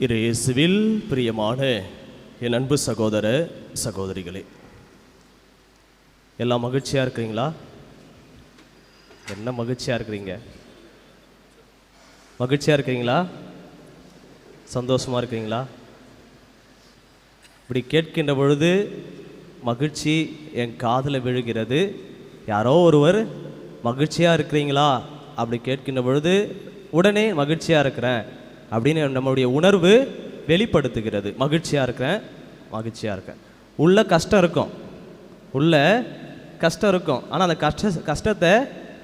இயேசுவில் பிரியமான என் அன்பு சகோதர சகோதரிகளே, எல்லாம் மகிழ்ச்சியாக இருக்கிறீங்களா? என்ன மகிழ்ச்சியாக இருக்கிறீங்க? மகிழ்ச்சியாக இருக்கிறீங்களா? சந்தோஷமாக இருக்கிறீங்களா? இப்படி கேட்கின்ற பொழுது மகிழ்ச்சி என் காதில் விழுகிறது. யாரோ ஒருவர் மகிழ்ச்சியாக இருக்கிறீங்களா அப்படி கேட்கின்ற பொழுது உடனே மகிழ்ச்சியாக இருக்கிறேன் அப்படின்னு நம்மளுடைய உணர்வு வெளிப்படுத்துகிறது. மகிழ்ச்சியாக இருக்கிறேன், மகிழ்ச்சியாக இருக்கேன். உள்ள கஷ்டம் இருக்கும், உள்ள கஷ்டம் இருக்கும். ஆனால் அந்த கஷ்டத்தை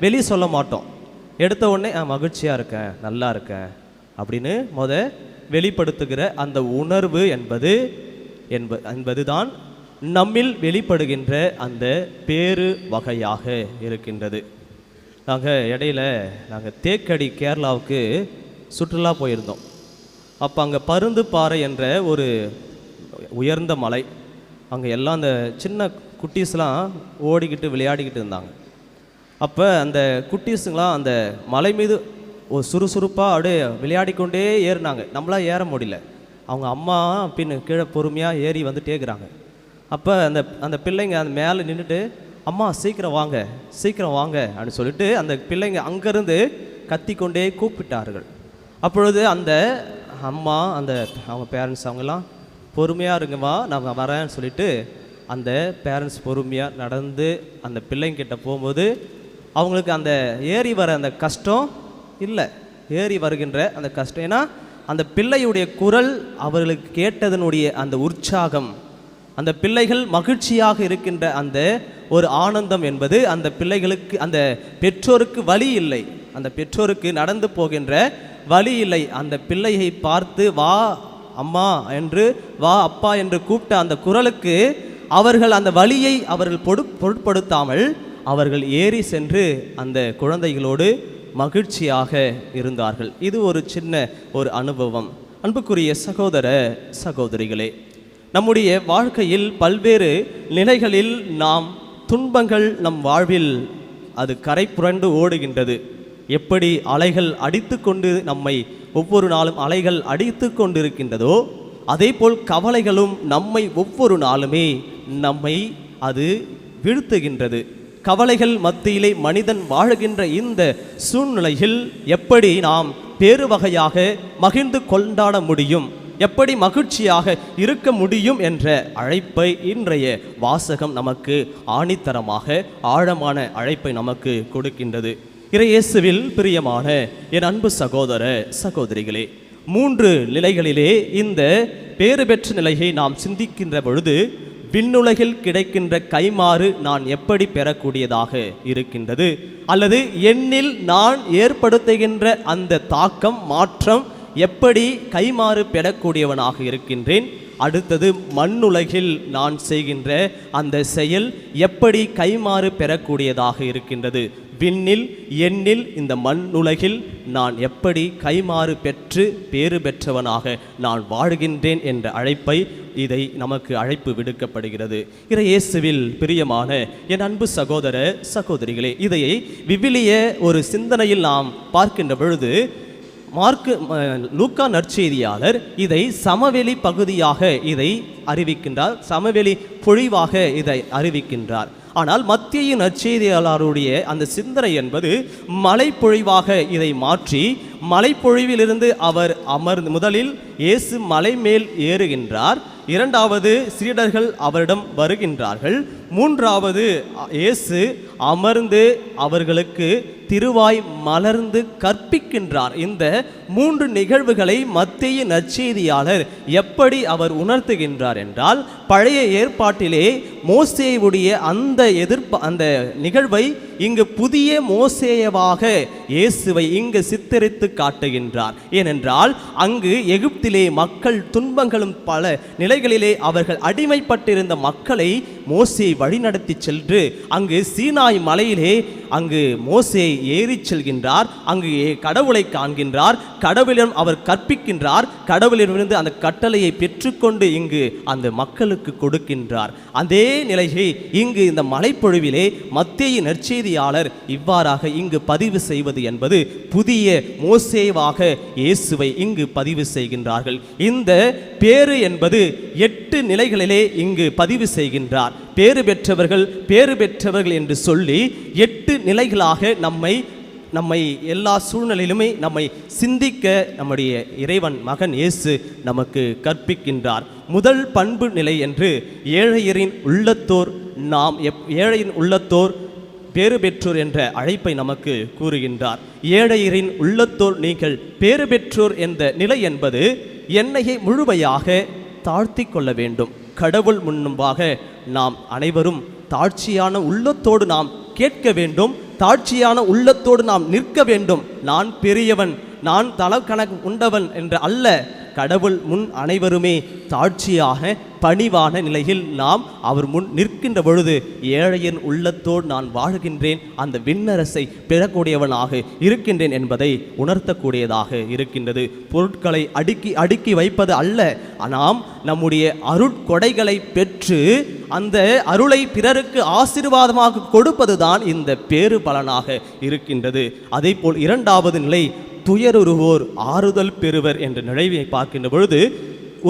வெளியே சொல்ல மாட்டோம். எடுத்த உடனே மகிழ்ச்சியாக இருக்கேன், நல்லா இருக்கேன் அப்படின்னு வெளிப்படுத்துகிற அந்த உணர்வு என்பது தான் நம்மில் வெளிப்படுகின்ற அந்த பேரு வகையாக இருக்கின்றது. நாங்கள் தேக்கடி கேரளாவுக்கு சுற்றுலா போயிருந்தோம். அப்போ அங்கே பருந்து பாறை என்ற ஒரு உயர்ந்த மலை, அங்கே எல்லாம் அந்த சின்ன குட்டீஸ்லாம் ஓடிக்கிட்டு விளையாடிக்கிட்டு இருந்தாங்க. அப்போ அந்த குட்டீஸுங்களாம் அந்த மலை மீது ஒரு சுறுசுறுப்பாக அப்படியே விளையாடிக்கொண்டே ஏறினாங்க. நம்மளாம் ஏற முடியல. அவங்க அம்மா கீழே பொறுமையாக ஏறி வந்துட்டே இருக்கிறாங்க. அப்போ அந்த பிள்ளைங்க அந்த மேலே நின்றுட்டு, அம்மா சீக்கிரம் வாங்க, சீக்கிரம் வாங்க அப்படின்னு சொல்லிட்டு அந்த பிள்ளைங்க அங்கேருந்து கத்திக்கொண்டே கூப்பிட்டார்கள். அப்பொழுது அந்த அம்மா அவங்க பேரண்ட்ஸ் அவங்கெல்லாம் பொறுமையாக இருங்கம்மா, நான் வரேன்னு சொல்லிட்டு அந்த பேரண்ட்ஸ் பொறுமையாக நடந்து அந்த பிள்ளைங்கிட்ட போகும்போது அவங்களுக்கு அந்த ஏறி வர அந்த கஷ்டம் இல்லை. ஏறி வருகின்ற அந்த கஷ்டம், ஏன்னா அந்த பிள்ளையுடைய குரல் அவர்களுக்கு கேட்டதனுடைய அந்த உற்சாகம், அந்த பிள்ளைகள் மகிழ்ச்சியாக இருக்கின்ற அந்த ஒரு ஆனந்தம் என்பது அந்த பிள்ளைகளுக்கு, அந்த பெற்றோருக்கு வழி இல்லை, அந்த பெற்றோருக்கு நடந்து போகின்ற வழி இல்லை. அந்த பிள்ளையை பார்த்து வா அம்மா என்று, வா அப்பா என்று கூப்பிட்ட அந்த குரலுக்கு அவர்கள் அந்த வழியை அவர்கள் பொருட்படுத்தாமல் அவர்கள் ஏறி சென்று அந்த குழந்தைகளோடு மகிழ்ச்சியாக இருந்தார்கள். இது ஒரு சின்ன ஒரு அனுபவம். அன்புக்குரிய சகோதர சகோதரிகளே, நம்முடைய வாழ்க்கையில் பல்வேறு நிலைகளில் நாம் துன்பங்கள் நம் வாழ்வில் அது கரை புரண்டு ஓடுகின்றது. எப்படி அலைகள் அடித்து கொண்டு நம்மை ஒவ்வொரு நாளும் அலைகள் அடித்து கொண்டு இருக்கின்றதோ, அதே போல் கவலைகளும் நம்மை ஒவ்வொரு நாளுமே நம்மை அது வீழ்த்துகின்றது. கவலைகள் மத்தியிலே மனிதன் வாழுகின்ற இந்த சூழ்நிலையில் எப்படி நாம் பேரு வகையாக மகிழ்ந்து கொண்டாட முடியும், எப்படி மகிழ்ச்சியாக இருக்க முடியும் என்ற அழைப்பை இன்றைய வாசகம் நமக்கு ஆணித்தரமாக ஆழமான அழைப்பை நமக்கு கொடுக்கின்றது. இயேசுவில் பிரியமான என் அன்பு சகோதர சகோதரிகளே, 3 நிலைகளிலே இந்த பேறு பெற்ற நிலையை நாம் சிந்திக்கின்ற பொழுது விண்ணுலகில் கிடைக்கின்ற கைமாறு நான் எப்படி பெறக்கூடியதாக இருக்கின்றது, அல்லது என்னில் நான் ஏற்படுத்துகின்ற அந்த தாக்கம் மாற்றம் எப்படி கைமாறு பெறக்கூடியவனாக இருக்கின்றேன். அடுத்தது மண்ணுலகில் நான் செய்கின்ற அந்த செயல் எப்படி கைமாறு பெறக்கூடியதாக இருக்கின்றது. விண்ணில் எண்ணில் இந்த மண்ணுலகில் நான் எப்படி கைமாறு பெற்று பேறு பெற்றவனாக நான் வாழ்கின்றேன் என்ற அழைப்பை இதை நமக்கு அழைப்பு விடுக்கப்படுகிறது. இயேசுவில் பிரியமான என் அன்பு சகோதர சகோதரிகளே, இதையை விவிலிய ஒரு சிந்தனையில் நாம் பார்க்கின்ற பொழுது லூக்கா நற்செய்தியாளர் இதை சமவெளி பகுதியாக இதை அறிவிக்கின்றார், சமவெளி பொழிவாக இதை அறிவிக்கின்றார். ஆனால் மத்தேயு நற்செய்தியாளருடைய அந்த சிந்தனை என்பது மலைப்பொழிவாக இதை மாற்றி, மலைப்பொழிவிலிருந்து அவர் முதலில் இயேசு மலை மேல் ஏறுகின்றார், 2வது சீடர்கள் அவரிடம் வருகின்றார்கள், 3வது இயேசு அமர்ந்து அவர்களுக்கு திருவாய் மலர்ந்து கற்பிக்கின்றார். இந்த 3 நிகழ்வுகளை மத்தேயு நற்செய்தியாளர் எப்படி அவர் உணர்த்துகின்றார் என்றால், பழைய ஏற்பாட்டிலே மோசேயுடைய அந்த நிகழ்வை இங்கு புதிய மோசேயவாக இயேசுவை இங்கு சித்தரித்து காட்டுகின்றார். ஏனென்றால் அங்கு எகிப்திலே மக்கள் துன்பங்களும் பல நிலைகளிலே அவர்கள் அடிமைப்பட்டிருந்த மக்களை மோசேயை வழிநடத்தி சென்று அங்கு சீனாய் மலையிலே அங்கு மோசே ஏறி செல்கின்றார். அங்கு கடவுளை காண்கின்றார். கடவுளிடம் அவர் கற்பிக்கின்றார். கடவுளிடமிருந்து அந்த கட்டளையை பெற்றுக்கொண்டு இங்கு அந்த மக்களுக்கு கொடுக்கின்றார். அதே நிலையை இங்கு இந்த மலைப்பொழிவிலே மத்தேயு நற்செய்தியாளர் இவ்வாறாக இங்கு பதிவு செய்வது என்பது புதிய மோசேவாக இயேசுவை இங்கு பதிவு செய்கின்றார்கள். இந்த பேறு என்பது 8 நிலைகளிலே இங்கு பதிவு செய்கின்றார். பேறு பெற்றவர்கள் என்று சொல்லி 8 நிலைகளாக நம்மை எல்லா சூழ்நிலையிலுமே நம்மை சிந்திக்க நம்முடைய இறைவன் மகன் இயேசு நமக்கு கற்பிக்கின்றார். முதல் பண்பு நிலை என்று ஏழையரின் உள்ளத்தோர் பேறு பெற்றோர் என்ற அழைப்பை நமக்கு கூறுகின்றார். ஏழையரின் உள்ளத்தோர் நீங்கள் பேறு பெற்றோர் என்ற நிலை என்பது என்னையை முழுமையாக தாழ்த்தி கொள்ள வேண்டும். கடவுள் முன்பாக நாம் அனைவரும் தாழ்ச்சியான உள்ளத்தோடு நாம் கேட்க வேண்டும். தாழ்ச்சியான உள்ளத்தோடு நாம் நிற்க வேண்டும். நான் பெரியவன், நான் தலக்கணக்கு உண்டவன் என்று அல்ல. கடவுள் முன் அனைவருமே தாழ்ச்சியாக பணிவான நிலையில் நாம் அவர் முன் நிற்கின்ற பொழுது ஏழையின் உள்ளத்தோடு நான் வாழ்கின்றேன், அந்த விண்ணரசை பெறக்கூடியவனாக இருக்கின்றேன் என்பதை உணர்த்தக்கூடியதாக இருக்கின்றது. பொருட்களை அடுக்கி வைப்பது அல்ல, நாம் நம்முடைய அருட்கொடைகளை பெற்று அந்த அருளை பிறருக்கு ஆசீர்வாதமாக கொடுப்பதுதான் இந்த பேறு பலனாக இருக்கின்றது. அதே போல் இரண்டாவது நிலை துயருருவோர் ஆறுதல் பெறுவர் என்ற நிலையை பார்க்கின்ற பொழுது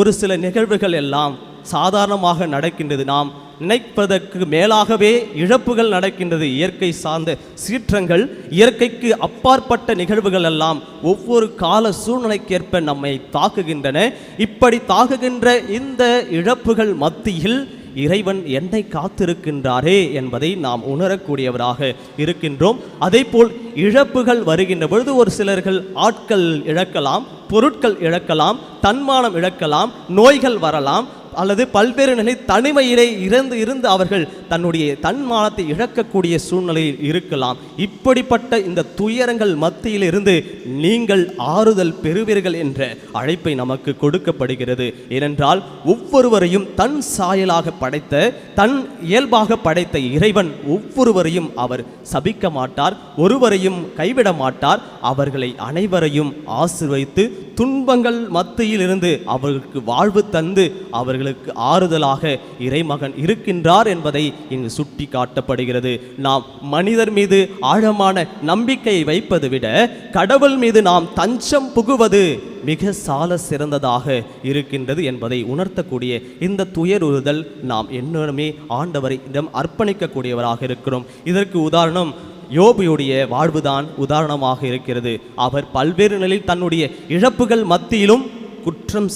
ஒரு சில நிகழ்வுகள் எல்லாம் சாதாரணமாக நடக்கின்றது. நாம் நினைப்பதற்கு மேலாகவே இழப்புகள் நடக்கின்றது. இயற்கை சார்ந்த சீற்றங்கள், இயற்கைக்கு அப்பாற்பட்ட நிகழ்வுகள் எல்லாம் ஒவ்வொரு கால சூழ்நிலைக்கேற்ப நம்மை தாக்குகின்றன. இப்படி தாக்குகின்ற இந்த இழப்புகள் மத்தியில் இறைவன் என்னை காத்திருக்கின்றாரே என்பதை நாம் உணரக்கூடியவராக இருக்கின்றோம். அதேபோல் இழப்புகள் வருகின்ற பொழுது ஒரு சிலர்கள் ஆட்கள் இழக்கலாம், பொருட்கள் இழக்கலாம், தன்மானம் இழக்கலாம், நோய்கள் வரலாம், அல்லது பல்வேறு நிலை தனிமையிலே இருந்து அவர்கள் தன்னுடைய தன்மானத்தை இழக்கக்கூடிய சூழ்நிலையில் இருக்கலாம். இப்படிப்பட்ட இந்த துயரங்கள் மத்தியில் இருந்து நீங்கள் ஆறுதல் பெறுவீர்கள் என்ற அழைப்பை நமக்கு கொடுக்கப்படுகிறது. ஏனென்றால் ஒவ்வொருவரையும் தன் சாயலாக படைத்த, தன் இயல்பாக படைத்த இறைவன் ஒவ்வொருவரையும் அவர் சபிக்க மாட்டார், ஒருவரையும் கைவிட மாட்டார். அவர்களை அனைவரையும் ஆசீர்வதித்து துன்பங்கள் மத்தியில் இருந்து அவர்களுக்கு வாழ்வு தந்து அவர்களுக்கு ஆறுதலாக இறைமகன் இருக்கின்றார் என்பதை இங்கு சுட்டி காட்டப்படுகிறது. நாம் மனிதர் மீது ஆழமான நம்பிக்கையை வைப்பதை விட கடவுள் மீது நாம் தஞ்சம் புகுவது மிக சால சிறந்ததாக இருக்கின்றது என்பதை உணர்த்தக்கூடிய இந்த துயருறுதல் நாம் என்னுமே ஆண்டவரிடம் அர்ப்பணிக்கக்கூடியவராக இருக்கிறோம். இதற்கு உதாரணம் யோபுடைய வாழ்வுதான் உதாரணமாக இருக்கிறது. அவர் பல்வேறு நிலையில் தன்னுடைய இழப்புகள் மத்தியிலும் குற்றம்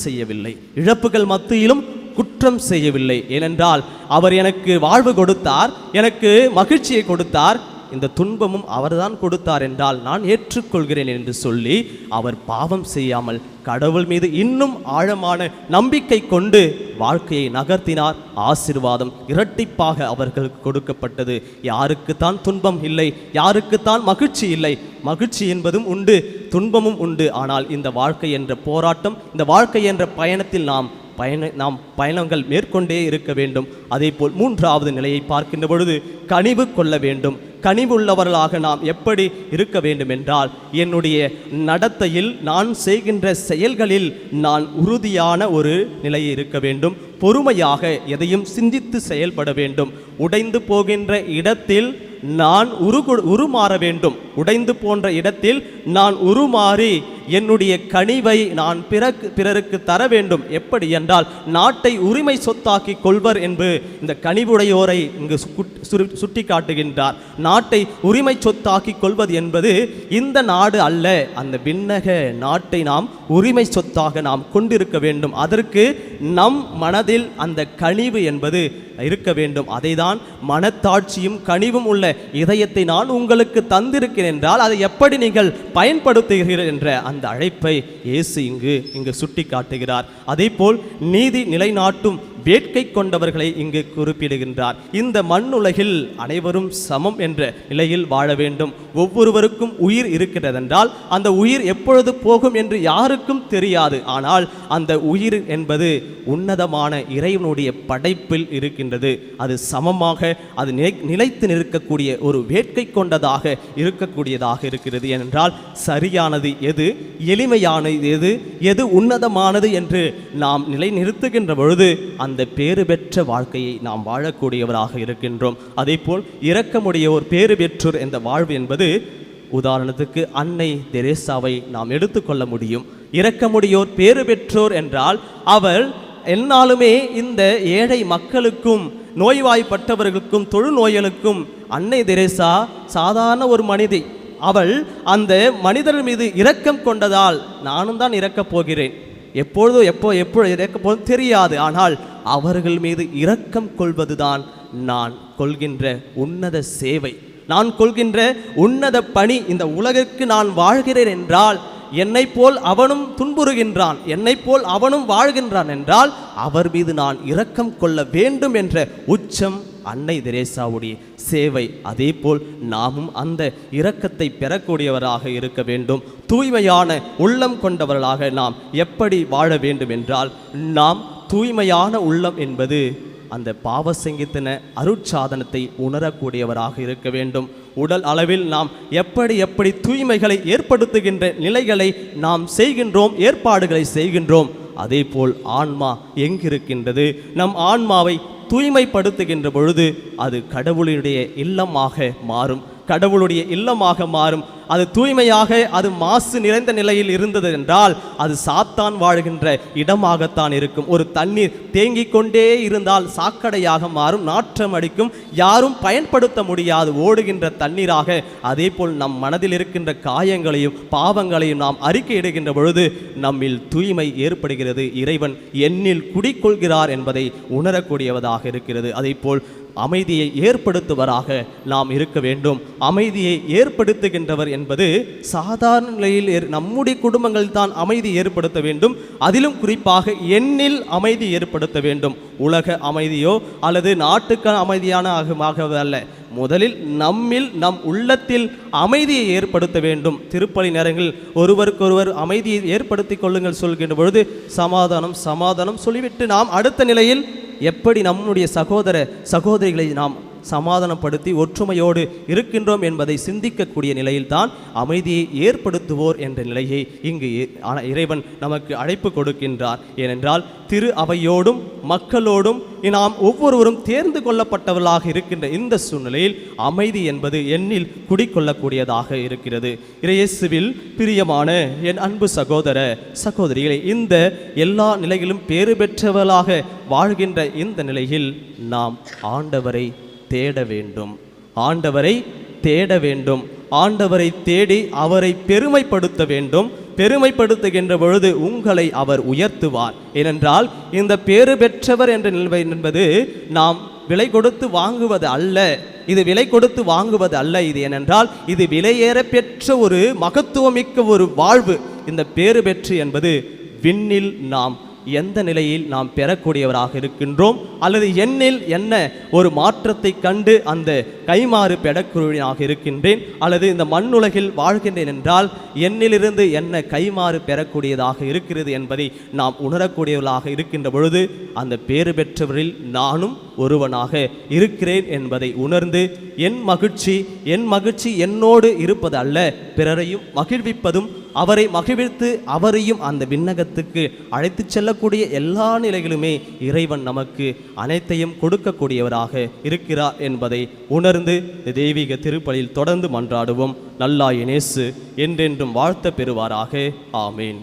செய்யவில்லை. ஏனென்றால் அவர் எனக்கு வாழ்வு கொடுத்தார், எனக்கு மகிழ்ச்சியை கொடுத்தார், இந்த துன்பமும் அவர்தான் கொடுத்தார் என்றால் நான் ஏற்றுக்கொள்கிறேன் என்று சொல்லி அவர் பாவம் செய்யாமல் கடவுள் மீது இன்னும் ஆழமான நம்பிக்கை கொண்டு வாழ்க்கையை நகர்த்தினார். ஆசீர்வாதம் இரட்டிப்பாக அவர்களுக்கு கொடுக்கப்பட்டது. யாருக்குத்தான் துன்பம் இல்லை, யாருக்குத்தான் மகிழ்ச்சி இல்லை? மகிழ்ச்சி என்பதும் உண்டு, துன்பமும் உண்டு. ஆனால் இந்த வாழ்க்கை என்ற போராட்டம், இந்த வாழ்க்கை என்ற பயணத்தில் நாம் பயணங்கள் மேற்கொண்டே இருக்க வேண்டும். அதே போல் மூன்றாவது நிலையை பார்க்கின்ற பொழுது கனிவு கொள்ள வேண்டும். கனிவுள்ளவர்களாக நாம் எப்படி இருக்க வேண்டும் என்றால், என்னுடைய நடத்தையில், நான் செய்கின்ற செயல்களில் நான் உறுதியான ஒரு நிலையை இருக்க வேண்டும். பொறுமையாக எதையும் சிந்தித்து செயல்பட வேண்டும். உடைந்து போகின்ற இடத்தில் நான் உருமாற வேண்டும். உடைந்து போன்ற இடத்தில் நான் உருமாறி என்னுடைய கனிவை நான் பிறருக்கு தர வேண்டும். எப்படி என்றால், நாட்டை உரிமை சொத்தாக்கி கொள்வர் என்று இந்த கனிவுடையோரை இங்கு சுட்டி காட்டுகின்றார். நாட்டை உரிமை சொத்தாக்கி கொள்வது என்பது இந்த நாடு அல்ல, அந்த விண்ணக நாட்டை நாம் உரிமை சொத்தாக நாம் கொண்டிருக்க வேண்டும். அதற்கு நம் மனதில் அந்த கனிவு என்பது இருக்க வேண்டும். அதைதான் மனத்தாட்சியும் கனிவும் உள்ள இதயத்தை நான் உங்களுக்கு தந்திருக்கிறேன் என்றால் அதை எப்படி நீங்கள் பயன்படுத்துகிறீர்கள் என்ற அந்த அழைப்பை இயேசு இங்கு சுட்டி காட்டுகிறார். அதே போல் நீதி நிலைநாட்டும் வேட்கை கொண்டவர்களை இங்கு குறிப்பிடுகின்றார். இந்த மண்ணுலகில் அனைவரும் சமம் என்ற நிலையில் வாழ வேண்டும். ஒவ்வொருவருக்கும் உயிர் இருக்கிறதென்றால் அந்த உயிர் எப்பொழுது போகும் என்று யாருக்கும் தெரியாது. ஆனால் அந்த உயிர் என்பது உன்னதமான இறைவனுடைய படைப்பில் இருக்கின்றது. அது சமமாக அது நிலைத்து நிற்கக்கூடிய ஒரு வேட்கை கொண்டதாக இருக்கக்கூடியதாக இருக்கிறது. ஏனென்றால் சரியானது எது, எளிமையானது எது, எது உன்னதமானது என்று நாம் நிலைநிறுத்துகின்ற பொழுது அந்த பேறு பெற்ற வாழ்க்கையை நாம் வாழக்கூடியவராக இருக்கின்றோம். அதேபோல் இரக்கமுடையோர் பேறு பெற்றோர் என்ற வாழ்வு என்பது, உதாரணத்துக்கு அன்னை தெரேசாவை நாம் எடுத்துக்கொள்ள முடியும். இரக்கமுடையோர் பேறு பெற்றோர் என்றால் அவர் என்னாலுமே இந்த ஏழை மக்களுக்கும் நோய்வாய்ப்பட்டவர்களுக்கும் தொழுநோய்களுக்கும் அன்னை தெரேசா சாதாரண ஒரு மனிதை. அவள் அந்த மனிதர் மீது இரக்கம் கொண்டதால் நானும் தான் இறக்கப் போகிறேன், எப்போ இறக்கப் போதும் தெரியாது, ஆனால் அவர்கள் மீது இரக்கம் கொள்வதுதான் நான் கொள்கின்ற உன்னத சேவை, நான் கொள்கின்ற உன்னத பணி. இந்த உலகிற்கு நான் வாழ்கிறேன் என்றால் என்னை போல் அவனும் துன்புறுகின்றான், என்னை போல் அவனும் வாழ்கின்றான் என்றால் அவர் மீது நான் இரக்கம் கொள்ள வேண்டும் என்ற உச்சம் அன்னை தெரேசாவுடைய சேவை. அதே போல் நாமும் அந்த இரக்கத்தை பெறக்கூடியவராக இருக்க வேண்டும். தூய்மையான உள்ளம் கொண்டவர்களாக நாம் எப்படி வாழ வேண்டும் என்றால், நாம் தூய்மையான உள்ளம் என்பது அந்த பாவ சங்கீதன அருட்சாதனத்தை உணரக்கூடியவராக இருக்க வேண்டும். உடல் அளவில் நாம் எப்படி தூய்மைகளை ஏற்படுத்துகின்ற நிலைகளை நாம் செய்கின்றோம், ஏற்பாடுகளை செய்கின்றோம். அதே போல் ஆன்மா எங்கிருக்கின்றது? நம் ஆன்மாவை தூய்மைப்படுத்துகின்ற பொழுது அது கடவுளுடைய இல்லமாக மாறும், கடவுளுடைய இல்லமாக மாறும். அது தூய்மையாக, அது மாசு நிறைந்த நிலையில் இருந்தது என்றால் அது சாத்தான் வாழ்கின்ற இடமாகத்தான் இருக்கும். ஒரு தண்ணீர் தேங்கிக் கொண்டே இருந்தால் சாக்கடையாக மாறும், நாற்றம் அடிக்கும், யாரும் பயன்படுத்த முடியாது ஓடுகின்ற தண்ணீராக. அதே போல் நம் மனதில் இருக்கின்ற காயங்களையும் பாவங்களையும் நாம் அறிக்கையிடுகின்ற பொழுது நம்மில் தூய்மை ஏற்படுகிறது. இறைவன் என்னில் குடிக்கொள்கிறார் என்பதை உணரக்கூடியவதாக இருக்கிறது. அதே போல் அமைதியை ஏற்படுத்துவராக நாம் இருக்க வேண்டும். அமைதியை ஏற்படுத்துகின்றவர் என்பது சாதாரண நிலையில் நம்முடைய குடும்பங்கள் தான் அமைதி ஏற்படுத்த வேண்டும். அதிலும் குறிப்பாக எண்ணில் அமைதி ஏற்படுத்த வேண்டும். உலக அமைதியோ அல்லது நாட்டுக்கு அமைதியான அல்ல, முதலில் நம்மில் நம் உள்ளத்தில் அமைதியை ஏற்படுத்த வேண்டும். திருப்பலி நேரங்களில் ஒருவருக்கொருவர் அமைதியை ஏற்படுத்தி கொள்ளுங்கள் சொல்கின்ற பொழுது சமாதானம் சமாதானம் சொல்லிவிட்டு நாம் அடுத்த நிலையில் எப்படி நம்முடைய சகோதர சகோதரிகளை நாம் சமாதானப்படுத்தி ஒற்றுமையோடு இருக்கின்றோம் என்பதை சிந்திக்கக்கூடிய நிலையில்தான் அமைதியை ஏற்படுத்துவோர் என்ற நிலையை இங்கு இறைவன் நமக்கு அழைப்பு கொடுக்கின்றார். ஏனென்றால் திரு அவையோடும் மக்களோடும் நாம் ஒவ்வொருவரும் தேர்ந்து கொள்ளப்பட்டவர்களாக இருக்கின்ற இந்த சூழ்நிலையில் அமைதி என்பது எண்ணில் குடிக்கொள்ளக்கூடியதாக இருக்கிறது. இயேசுவில் பிரியமான என் அன்பு சகோதர சகோதரிகளை, இந்த எல்லா நிலையிலும் பேறு பெற்றவர்களாக வாழ்கின்ற இந்த நிலையில் நாம் ஆண்டவரை தேட வேண்டும், ஆண்டவரை தேட வேண்டும், ஆண்டவரை தேடி அவரை பெருமைப்படுத்த வேண்டும். பெருமைப்படுத்துகின்ற பொழுது உங்களை அவர் உயர்த்துவார். ஏனென்றால் இந்த பேறு பெற்றவர் என்ற நிலை என்பது நாம் விலை கொடுத்து வாங்குவது அல்ல, இது விலை கொடுத்து வாங்குவது அல்ல. இது ஏனென்றால் இது விலையேற பெற்ற ஒரு மகத்துவமிக்க ஒரு வாழ்வு. இந்த பேறு பெற்று என்பது விண்ணில் நாம் எந்த நிலையில் நாம் பெறக்கூடியவராக இருக்கின்றோம், அல்லது எண்ணில் என்ன ஒரு மாற்றத்தை கண்டு அந்த கைமாறு பெறக்கூடியவனாக இருக்கின்றேன், அல்லது இந்த மண்ணுலகில் வாழ்கின்றேன் என்றால் எண்ணிலிருந்து என்ன கைமாறு பெறக்கூடியதாக இருக்கிறது என்பதை நாம் உணரக்கூடியவர்களாக இருக்கின்ற பொழுது அந்த பேறு பெற்றவரில் நானும் ஒருவனாக இருக்கிறேன் என்பதை உணர்ந்து என் மகிழ்ச்சி என்னோடு இருப்பது அல்ல, பிறரையும் மகிழ்விப்பதும் அவரை மகிழ்வித்து அவரையும் அந்த விண்ணகத்துக்கு அழைத்து செல்லக்கூடிய எல்லா நிலைகளுமே இறைவன் நமக்கு அனைத்தையும் கொடுக்கக்கூடியவராக இருக்கிறார் என்பதை உணர்ந்து தெய்வீக திருப்பலியில் தொடர்ந்து மன்றாடுவோம். நல்லாய் இயேசு என்றென்றும் வாழ்த்த பெறுவாராக. ஆமேன்.